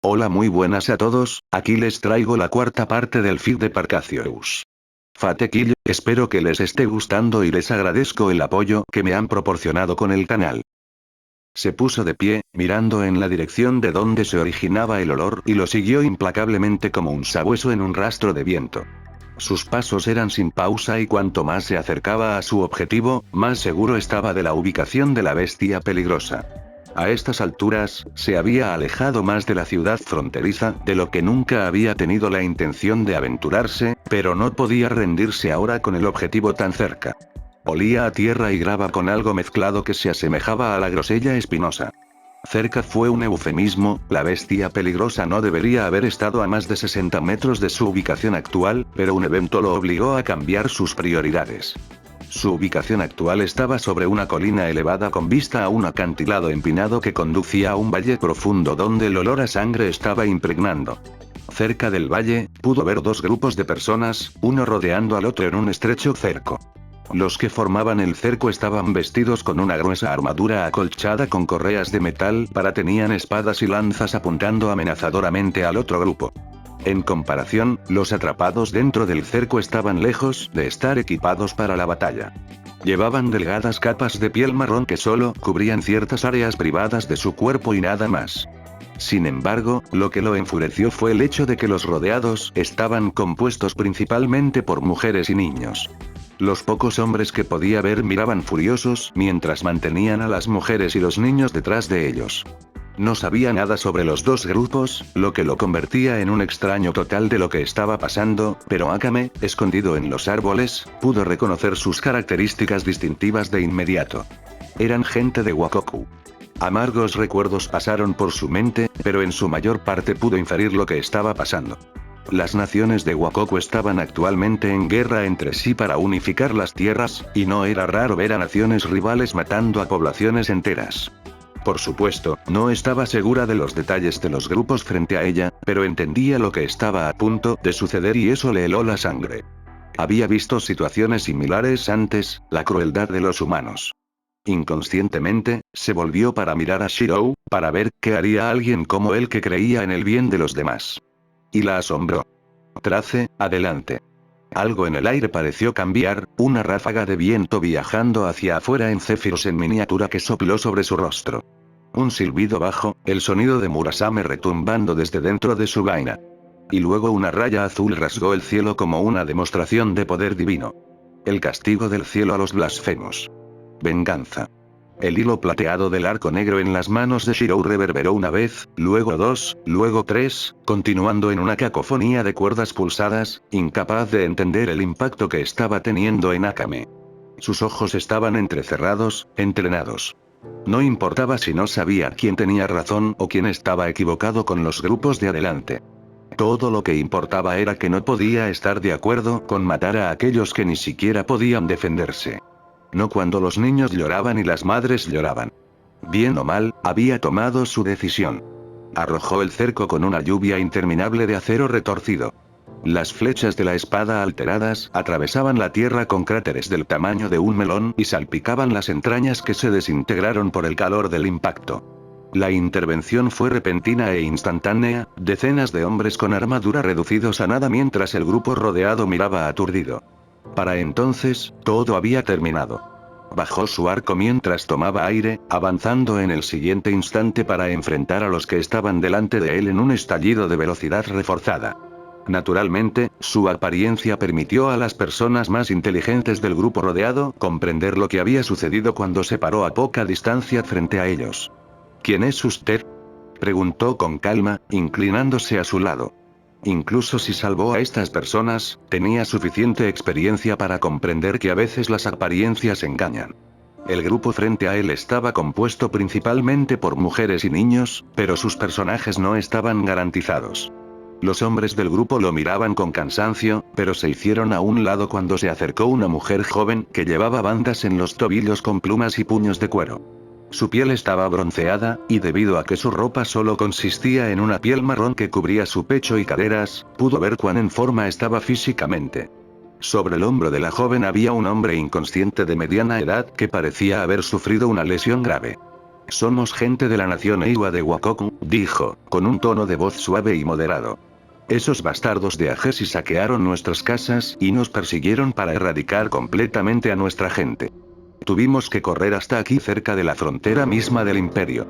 Hola, muy buenas a todos, aquí les traigo la cuarta parte del feed de Parcacious. Fate Kill, espero que les esté gustando y les agradezco el apoyo que me han proporcionado con el canal. Se puso de pie, mirando en la dirección de donde se originaba el olor y lo siguió implacablemente como un sabueso en un rastro de viento. Sus pasos eran sin pausa y cuanto más se acercaba a su objetivo, más seguro estaba de la ubicación de la bestia peligrosa. A estas alturas, se había alejado más de la ciudad fronteriza de lo que nunca había tenido la intención de aventurarse, pero no podía rendirse ahora con el objetivo tan cerca. Olía a tierra y grava con algo mezclado que se asemejaba a la grosella espinosa. Cerca fue un eufemismo, la bestia peligrosa no debería haber estado a más de 60 metros de su ubicación actual, pero un evento lo obligó a cambiar sus prioridades. Su ubicación actual estaba sobre una colina elevada con vista a un acantilado empinado que conducía a un valle profundo donde el olor a sangre estaba impregnando. Cerca del valle, pudo ver dos grupos de personas, uno rodeando al otro en un estrecho cerco. Los que formaban el cerco estaban vestidos con una gruesa armadura acolchada con correas de metal, tenían espadas y lanzas apuntando amenazadoramente al otro grupo. En comparación, los atrapados dentro del cerco estaban lejos de estar equipados para la batalla. Llevaban delgadas capas de piel marrón que solo cubrían ciertas áreas privadas de su cuerpo y nada más. Sin embargo, lo que lo enfureció fue el hecho de que los rodeados estaban compuestos principalmente por mujeres y niños. Los pocos hombres que podía ver miraban furiosos mientras mantenían a las mujeres y los niños detrás de ellos. No sabía nada sobre los dos grupos, lo que lo convertía en un extraño total de lo que estaba pasando, pero Akame, escondido en los árboles, pudo reconocer sus características distintivas de inmediato. Eran gente de Wakoku. Amargos recuerdos pasaron por su mente, pero en su mayor parte pudo inferir lo que estaba pasando. Las naciones de Wakoku estaban actualmente en guerra entre sí para unificar las tierras, y no era raro ver a naciones rivales matando a poblaciones enteras. Por supuesto, no estaba segura de los detalles de los grupos frente a ella, pero entendía lo que estaba a punto de suceder y eso le heló la sangre. Había visto situaciones similares antes, la crueldad de los humanos. Inconscientemente, se volvió para mirar a Shirou, para ver qué haría alguien como él que creía en el bien de los demás. Y la asombró. Trace, adelante. Algo en el aire pareció cambiar, una ráfaga de viento viajando hacia afuera en céfiros en miniatura que sopló sobre su rostro. Un silbido bajo, el sonido de Murasame retumbando desde dentro de su vaina. Y luego una raya azul rasgó el cielo como una demostración de poder divino. El castigo del cielo a los blasfemos. Venganza. El hilo plateado del arco negro en las manos de Shirou reverberó una vez, luego dos, luego tres, continuando en una cacofonía de cuerdas pulsadas, incapaz de entender el impacto que estaba teniendo en Akame. Sus ojos estaban entrecerrados, entrenados. No importaba si no sabía quién tenía razón o quién estaba equivocado con los grupos de adelante. Todo lo que importaba era que no podía estar de acuerdo con matar a aquellos que ni siquiera podían defenderse. No cuando los niños lloraban y las madres lloraban. Bien o mal, había tomado su decisión. Arrojó el cerco con una lluvia interminable de acero retorcido. Las flechas de la espada alteradas atravesaban la tierra con cráteres del tamaño de un melón y salpicaban las entrañas que se desintegraron por el calor del impacto. La intervención fue repentina e instantánea, decenas de hombres con armadura reducidos a nada mientras el grupo rodeado miraba aturdido. Para entonces, todo había terminado. Bajó su arco mientras tomaba aire, avanzando en el siguiente instante para enfrentar a los que estaban delante de él en un estallido de velocidad reforzada. Naturalmente, su apariencia permitió a las personas más inteligentes del grupo rodeado comprender lo que había sucedido cuando se paró a poca distancia frente a ellos. ¿Quién es usted?, preguntó con calma, inclinándose a su lado. Incluso si salvó a estas personas, tenía suficiente experiencia para comprender que a veces las apariencias engañan. El grupo frente a él estaba compuesto principalmente por mujeres y niños, pero sus personajes no estaban garantizados. Los hombres del grupo lo miraban con cansancio, pero se hicieron a un lado cuando se acercó una mujer joven que llevaba bandas en los tobillos con plumas y puños de cuero. Su piel estaba bronceada, y debido a que su ropa solo consistía en una piel marrón que cubría su pecho y caderas, pudo ver cuán en forma estaba físicamente. Sobre el hombro de la joven había un hombre inconsciente de mediana edad que parecía haber sufrido una lesión grave. Somos gente de la nación Eiwa de Wakoku, dijo, con un tono de voz suave y moderado. Esos bastardos de Agesi saquearon nuestras casas y nos persiguieron para erradicar completamente a nuestra gente. Tuvimos que correr hasta aquí cerca de la frontera misma del imperio.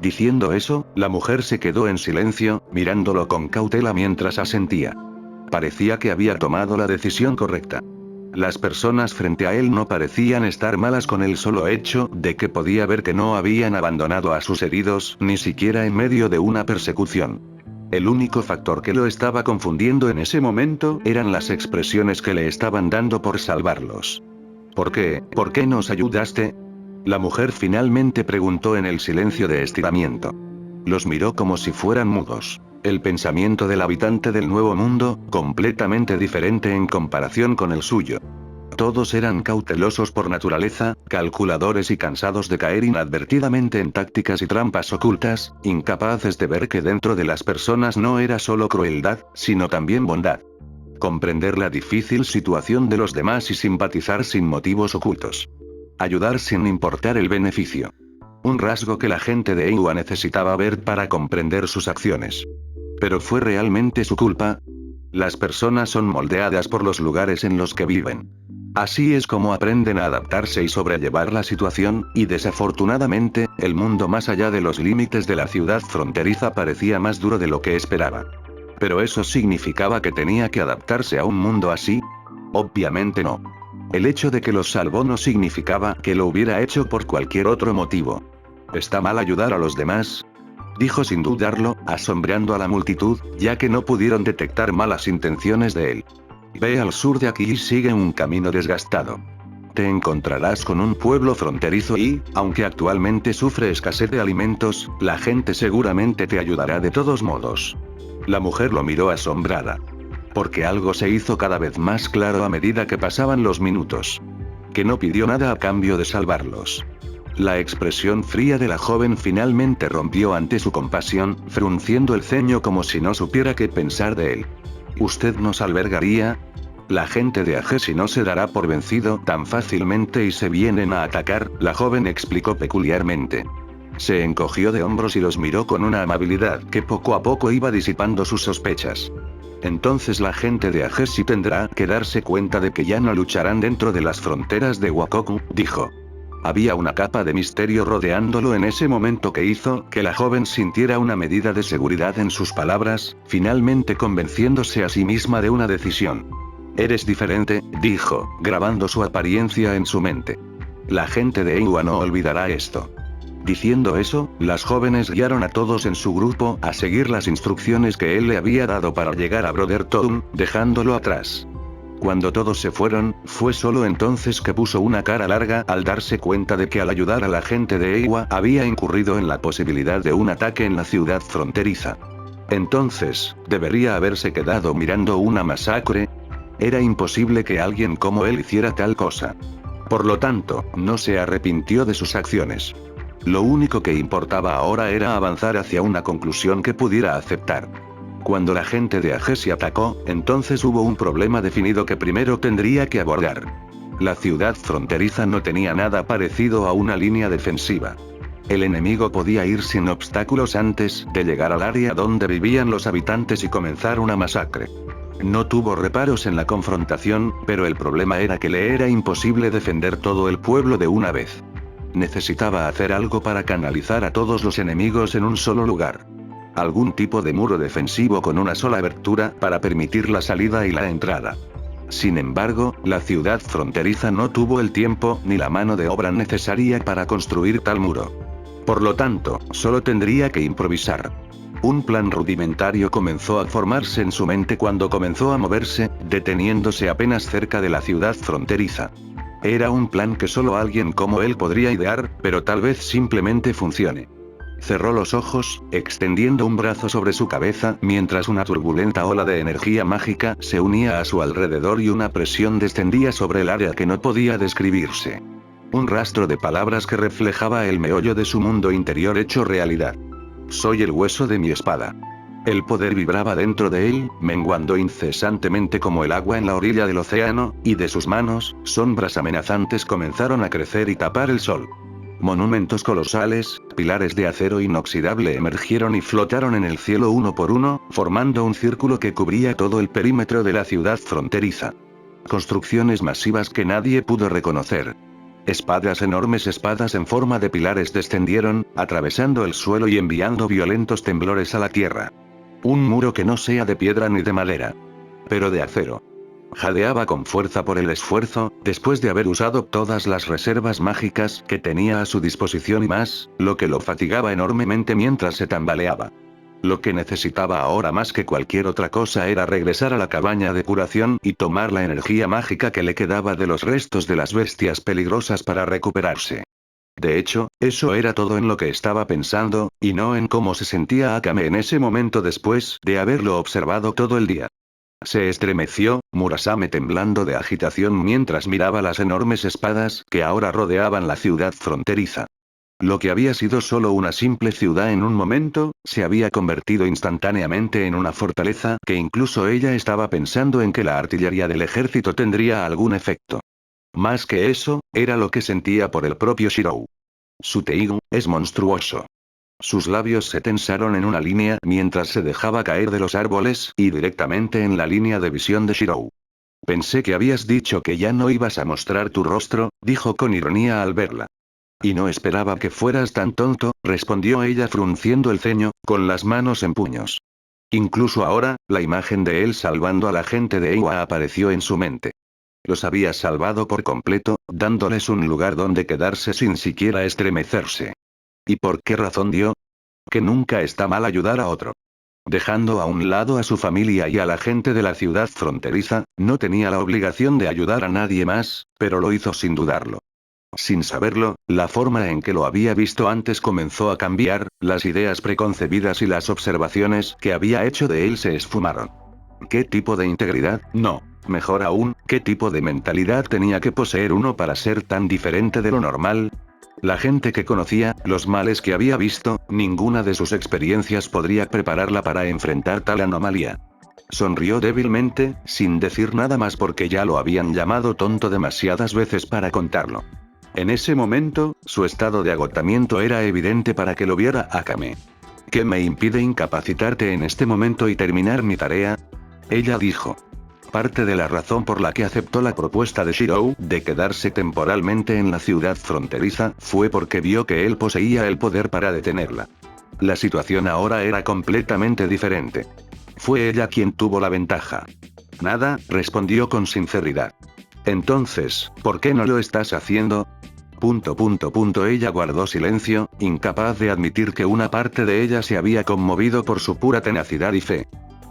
Diciendo eso, la mujer se quedó en silencio, mirándolo con cautela mientras asentía. Parecía que había tomado la decisión correcta. Las personas frente a él no parecían estar malas con el solo hecho de que podía ver que no habían abandonado a sus heridos, ni siquiera en medio de una persecución. El único factor que lo estaba confundiendo en ese momento eran las expresiones que le estaban dando por salvarlos. ¿Por qué? ¿Por qué nos ayudaste? La mujer finalmente preguntó en el silencio de estiramiento. Los miró como si fueran mudos. El pensamiento del habitante del Nuevo Mundo, completamente diferente en comparación con el suyo. Todos eran cautelosos por naturaleza, calculadores y cansados de caer inadvertidamente en tácticas y trampas ocultas, incapaces de ver que dentro de las personas no era solo crueldad, sino también bondad. Comprender la difícil situación de los demás y simpatizar sin motivos ocultos. Ayudar sin importar el beneficio. Un rasgo que la gente de Eiwa necesitaba ver para comprender sus acciones. ¿Pero fue realmente su culpa? Las personas son moldeadas por los lugares en los que viven. Así es como aprenden a adaptarse y sobrellevar la situación, y desafortunadamente, el mundo más allá de los límites de la ciudad fronteriza parecía más duro de lo que esperaba. ¿Pero eso significaba que tenía que adaptarse a un mundo así? Obviamente no. El hecho de que los salvó no significaba que lo hubiera hecho por cualquier otro motivo. ¿Está mal ayudar a los demás?, dijo sin dudarlo, asombrando a la multitud, ya que no pudieron detectar malas intenciones de él. Ve al sur de aquí y sigue un camino desgastado. Te encontrarás con un pueblo fronterizo y, aunque actualmente sufre escasez de alimentos, la gente seguramente te ayudará de todos modos. La mujer lo miró asombrada. Porque algo se hizo cada vez más claro a medida que pasaban los minutos. Que no pidió nada a cambio de salvarlos. La expresión fría de la joven finalmente rompió ante su compasión, frunciendo el ceño como si no supiera qué pensar de él. ¿Usted nos albergaría? La gente de Agesi no se dará por vencido tan fácilmente y se vienen a atacar, la joven explicó peculiarmente. Se encogió de hombros y los miró con una amabilidad que poco a poco iba disipando sus sospechas. Entonces la gente de Agesi tendrá que darse cuenta de que ya no lucharán dentro de las fronteras de Wakoku, dijo. Había una capa de misterio rodeándolo en ese momento que hizo que la joven sintiera una medida de seguridad en sus palabras, finalmente convenciéndose a sí misma de una decisión. Eres diferente, dijo, grabando su apariencia en su mente. La gente de Eiwa no olvidará esto. Diciendo eso, las jóvenes guiaron a todos en su grupo a seguir las instrucciones que él le había dado para llegar a Brotherton, dejándolo atrás. Cuando todos se fueron, fue solo entonces que puso una cara larga al darse cuenta de que al ayudar a la gente de Eiwa había incurrido en la posibilidad de un ataque en la ciudad fronteriza. Entonces, ¿debería haberse quedado mirando una masacre? Era imposible que alguien como él hiciera tal cosa. Por lo tanto, no se arrepintió de sus acciones. Lo único que importaba ahora era avanzar hacia una conclusión que pudiera aceptar. Cuando la gente de Agesi atacó, entonces hubo un problema definido que primero tendría que abordar. La ciudad fronteriza no tenía nada parecido a una línea defensiva. El enemigo podía ir sin obstáculos antes de llegar al área donde vivían los habitantes y comenzar una masacre. No tuvo reparos en la confrontación, pero el problema era que le era imposible defender todo el pueblo de una vez. Necesitaba hacer algo para canalizar a todos los enemigos en un solo lugar. Algún tipo de muro defensivo con una sola abertura para permitir la salida y la entrada. Sin embargo, la ciudad fronteriza no tuvo el tiempo ni la mano de obra necesaria para construir tal muro. Por lo tanto, solo tendría que improvisar. Un plan rudimentario comenzó a formarse en su mente cuando comenzó a moverse, deteniéndose apenas cerca de la ciudad fronteriza. Era un plan que solo alguien como él podría idear, pero tal vez simplemente funcione. Cerró los ojos, extendiendo un brazo sobre su cabeza, mientras una turbulenta ola de energía mágica se unía a su alrededor y una presión descendía sobre el área que no podía describirse. Un rastro de palabras que reflejaba el meollo de su mundo interior hecho realidad. Soy el hueso de mi espada. El poder vibraba dentro de él, menguando incesantemente como el agua en la orilla del océano, y de sus manos, sombras amenazantes comenzaron a crecer y tapar el sol. Monumentos colosales, pilares de acero inoxidable emergieron y flotaron en el cielo uno por uno, formando un círculo que cubría todo el perímetro de la ciudad fronteriza. Construcciones masivas que nadie pudo reconocer. Enormes espadas en forma de pilares descendieron, atravesando el suelo y enviando violentos temblores a la tierra. Un muro que no sea de piedra ni de madera, pero de acero. Jadeaba con fuerza por el esfuerzo, después de haber usado todas las reservas mágicas que tenía a su disposición y más, lo que lo fatigaba enormemente mientras se tambaleaba. Lo que necesitaba ahora más que cualquier otra cosa era regresar a la cabaña de curación y tomar la energía mágica que le quedaba de los restos de las bestias peligrosas para recuperarse. De hecho, eso era todo en lo que estaba pensando, y no en cómo se sentía Akame en ese momento después de haberlo observado todo el día. Se estremeció, Murasame temblando de agitación mientras miraba las enormes espadas que ahora rodeaban la ciudad fronteriza. Lo que había sido solo una simple ciudad en un momento, se había convertido instantáneamente en una fortaleza que incluso ella estaba pensando en que la artillería del ejército tendría algún efecto. Más que eso, era lo que sentía por el propio Shirou. Su Teigu es monstruoso. Sus labios se tensaron en una línea mientras se dejaba caer de los árboles y directamente en la línea de visión de Shirou. Pensé que habías dicho que ya no ibas a mostrar tu rostro, dijo con ironía al verla. Y no esperaba que fueras tan tonto, respondió ella frunciendo el ceño, con las manos en puños. Incluso ahora, la imagen de él salvando a la gente de Eiwa apareció en su mente. Los había salvado por completo, dándoles un lugar donde quedarse sin siquiera estremecerse. ¿Y por qué razón dio? Que nunca está mal ayudar a otro. Dejando a un lado a su familia y a la gente de la ciudad fronteriza, no tenía la obligación de ayudar a nadie más, pero lo hizo sin dudarlo. Sin saberlo, la forma en que lo había visto antes comenzó a cambiar, las ideas preconcebidas y las observaciones que había hecho de él se esfumaron. ¿Qué tipo de integridad? No. Mejor aún, ¿qué tipo de mentalidad tenía que poseer uno para ser tan diferente de lo normal? La gente que conocía, los males que había visto, ninguna de sus experiencias podría prepararla para enfrentar tal anomalía. Sonrió débilmente, sin decir nada más porque ya lo habían llamado tonto demasiadas veces para contarlo. En ese momento, su estado de agotamiento era evidente para que lo viera Akame. ¿Qué me impide incapacitarte en este momento y terminar mi tarea? Ella dijo. Parte de la razón por la que aceptó la propuesta de Shirou de quedarse temporalmente en la ciudad fronteriza fue porque vio que él poseía el poder para detenerla. La situación ahora era completamente diferente. Fue ella quien tuvo la ventaja. Nada, respondió con sinceridad. Entonces, ¿por qué no lo estás haciendo? Ella guardó silencio, incapaz de admitir que una parte de ella se había conmovido por su pura tenacidad y fe.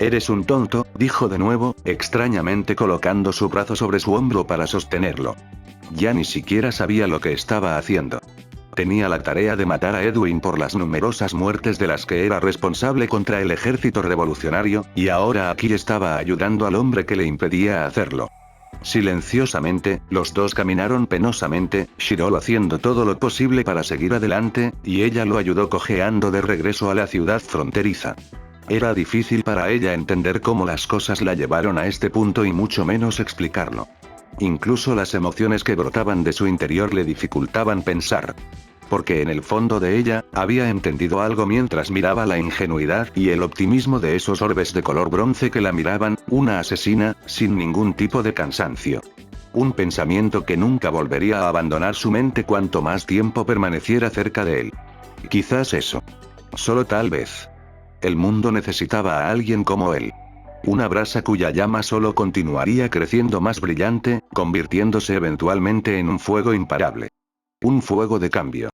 Eres un tonto, dijo de nuevo, extrañamente colocando su brazo sobre su hombro para sostenerlo. Ya ni siquiera sabía lo que estaba haciendo. Tenía la tarea de matar a Edwin por las numerosas muertes de las que era responsable contra el ejército revolucionario, y ahora aquí estaba ayudando al hombre que le impedía hacerlo. Silenciosamente, los dos caminaron penosamente, Shirou haciendo todo lo posible para seguir adelante, y ella lo ayudó cojeando de regreso a la ciudad fronteriza. Era difícil para ella entender cómo las cosas la llevaron a este punto y mucho menos explicarlo. Incluso las emociones que brotaban de su interior le dificultaban pensar. Porque en el fondo de ella, había entendido algo mientras miraba la ingenuidad y el optimismo de esos orbes de color bronce que la miraban, una asesina, sin ningún tipo de cansancio. Un pensamiento que nunca volvería a abandonar su mente cuanto más tiempo permaneciera cerca de él. Quizás eso. Solo tal vez. El mundo necesitaba a alguien como él. Una brasa cuya llama solo continuaría creciendo más brillante, convirtiéndose eventualmente en un fuego imparable. Un fuego de cambio.